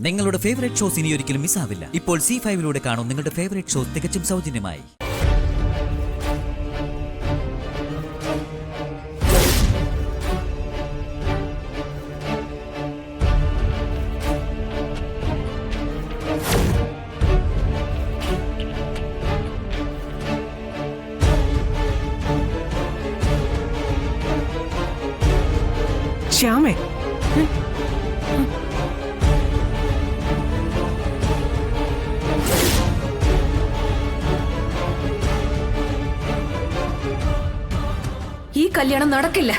നിങ്ങളുടെ favourite shows ഇനി ഒരിക്കലും മിസ്സാവില്ല. ഇപ്പോൾ C5 കാണും നിങ്ങളുടെ ഫേവറേറ്റ് ഷോസ് തികച്ചും സൗജന്യമായി. ശ്യാമേ, ഈ കല്യാണം നടക്കില്ല.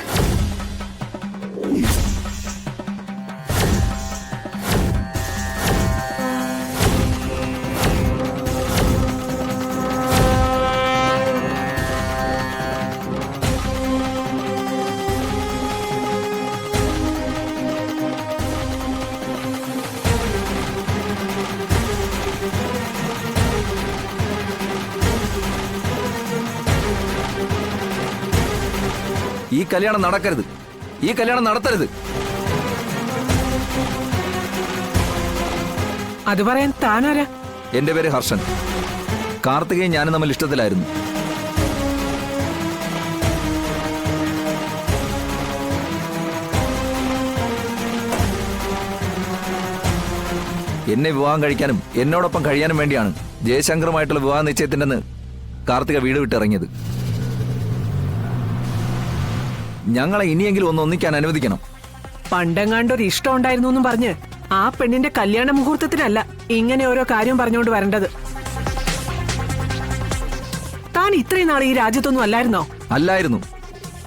ഈ കല്യാണം നടക്കരുത്. ഈ കല്യാണം നടത്തരുത്. അത് പറയാൻ താനാരാ? എന്റെ പേര് ഹർഷൻ. കാർത്തികയും ഞാനും തമ്മിൽ ഇഷ്ടത്തിലായിരുന്നു. എന്നെ വിവാഹം കഴിക്കാനും എന്നോടൊപ്പം കഴിയാനും വേണ്ടിയാണ് ജയശങ്കറുമായിട്ടുള്ള വിവാഹ നിശ്ചയത്തിൻ്റെന്ന് കാർത്തിക വീട് വിട്ടിറങ്ങിയത്. ഞങ്ങളെ ഇനിയെങ്കിലും ഒന്ന് ഒന്നിക്കാൻ അനുവദിക്കണം. പണ്ടെങ്ങാണ്ടൊരു ഇഷ്ടം ഉണ്ടായിരുന്നു എന്നും പറഞ്ഞ് ആ പെണ്ണിന്റെ കല്യാണ മുഹൂർത്തത്തിനല്ല ഇങ്ങനെ ഓരോ കാര്യം പറഞ്ഞുകൊണ്ട് വരേണ്ടത്. താൻ ഇത്രയും നാൾ ഈ രാജ്യത്തൊന്നും അല്ലായിരുന്നോ? അല്ലായിരുന്നു.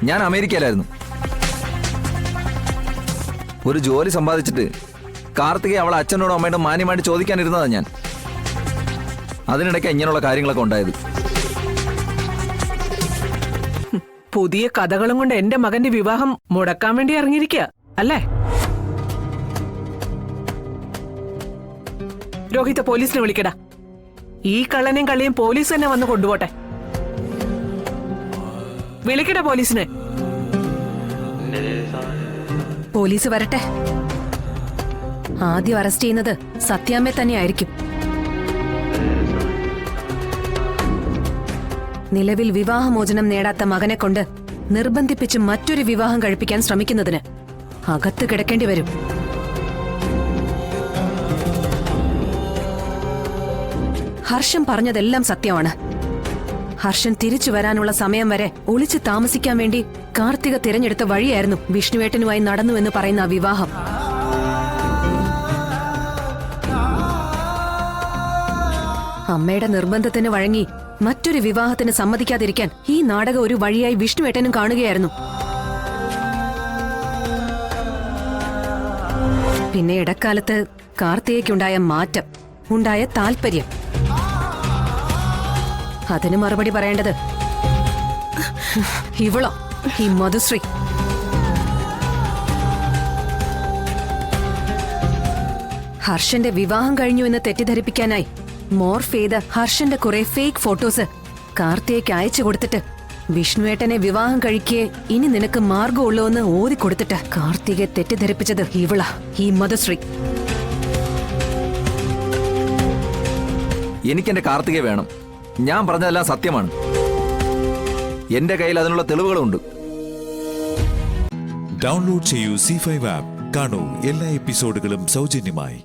ഞാൻ അമേരിക്കയിലായിരുന്നു. ഒരു ജോലി സമ്പാദിച്ചിട്ട് കാർത്തികയെ അവളെ അച്ഛനോടും അമ്മയോടും മാന്യമായിട്ട് ചോദിക്കാനിരുന്നതാ ഞാൻ. അതിനിടയ്ക്ക് ഇങ്ങനെയുള്ള കാര്യങ്ങളൊക്കെ ഉണ്ടായത്. പുതിയ കഥകളും കൊണ്ട് എന്റെ മകന്റെ വിവാഹം മുടക്കാൻ വേണ്ടി ഇറങ്ങിയിരിക്കുക അല്ലേ? രോഹിത, പോലീസിനെ വിളിക്കടാ. ഈ കള്ളനെയും കള്ളിയും പോലീസ് തന്നെ വന്ന് കൊണ്ടുപോട്ടെ. വിളിക്കടാ പോലീസിനെ. പോലീസ് വരട്ടെ. ആദ്യം അറസ്റ്റ് ചെയ്യുന്നത് സത്യാമ്മയെ തന്നെയായിരിക്കും. നിലവിൽ വിവാഹമോചനം നേടാത്ത മകനെ കൊണ്ട് നിർബന്ധിപ്പിച്ച് മറ്റൊരു വിവാഹം കഴിപ്പിക്കാൻ ശ്രമിക്കുന്നതിന് അകത്ത് കിടക്കേണ്ടി വരും. ഹർഷൻ പറഞ്ഞതെല്ലാം സത്യമാണ്. ഹർഷൻ തിരിച്ചു വരാനുള്ള സമയം വരെ ഒളിച്ചു താമസിക്കാൻ വേണ്ടി കാർത്തിക തിരഞ്ഞെടുത്ത വഴിയായിരുന്നു വിഷ്ണുവേട്ടനുമായി നടന്നുവെന്ന് പറയുന്ന ആ വിവാഹം. അമ്മയുടെ നിർബന്ധത്തിന് വഴങ്ങി മറ്റൊരു വിവാഹത്തിന് സമ്മതിക്കാതിരിക്കാൻ ഈ നാടകം ഒരു വഴിയായി വിഷ്ണുവേട്ടനും കാണുകയായിരുന്നു. പിന്നെ ഇടക്കാലത്ത് കാർത്തികയ്ക്കുണ്ടായ മാറ്റം, ഉണ്ടായ താല്പര്യം, അതിന് മറുപടി പറയേണ്ടത് ഇവളോ, ഈ മധുശ്രീ. ഹർഷന്റെ വിവാഹം കഴിഞ്ഞു എന്ന് തെറ്റിദ്ധരിപ്പിക്കാനായി മോർഫ് ചെയ്ത് ഹർഷന്റെ കുറെ ഫേക്ക് ഫോട്ടോസ് കാർത്തികയ്ക്ക് അയച്ചു കൊടുത്തിട്ട് വിഷ്ണുവേട്ടനെ വിവാഹം കഴിക്കേ ഇനി നിനക്ക് മാർഗമുള്ളൂ എന്ന് ഓതി കൊടുത്തിട്ട് കാർത്തികയെ തെറ്റിദ്ധരിപ്പിച്ചത് ഇവളാ, ഈ മധുശ്രീ. എനിക്കെന്റെ കാർത്തികയെ വേണം. ഞാൻ പറഞ്ഞതെല്ലാം സത്യമാണ്. എന്റെ കയ്യിൽ അതിനുള്ള തെളിവുകളുണ്ട്. ഡൗൺലോഡ് ചെയ്യൂ C5 ആപ്പ്. കാണൂ എല്ലാ എപ്പിസോഡുകളും സൗജന്യമായി.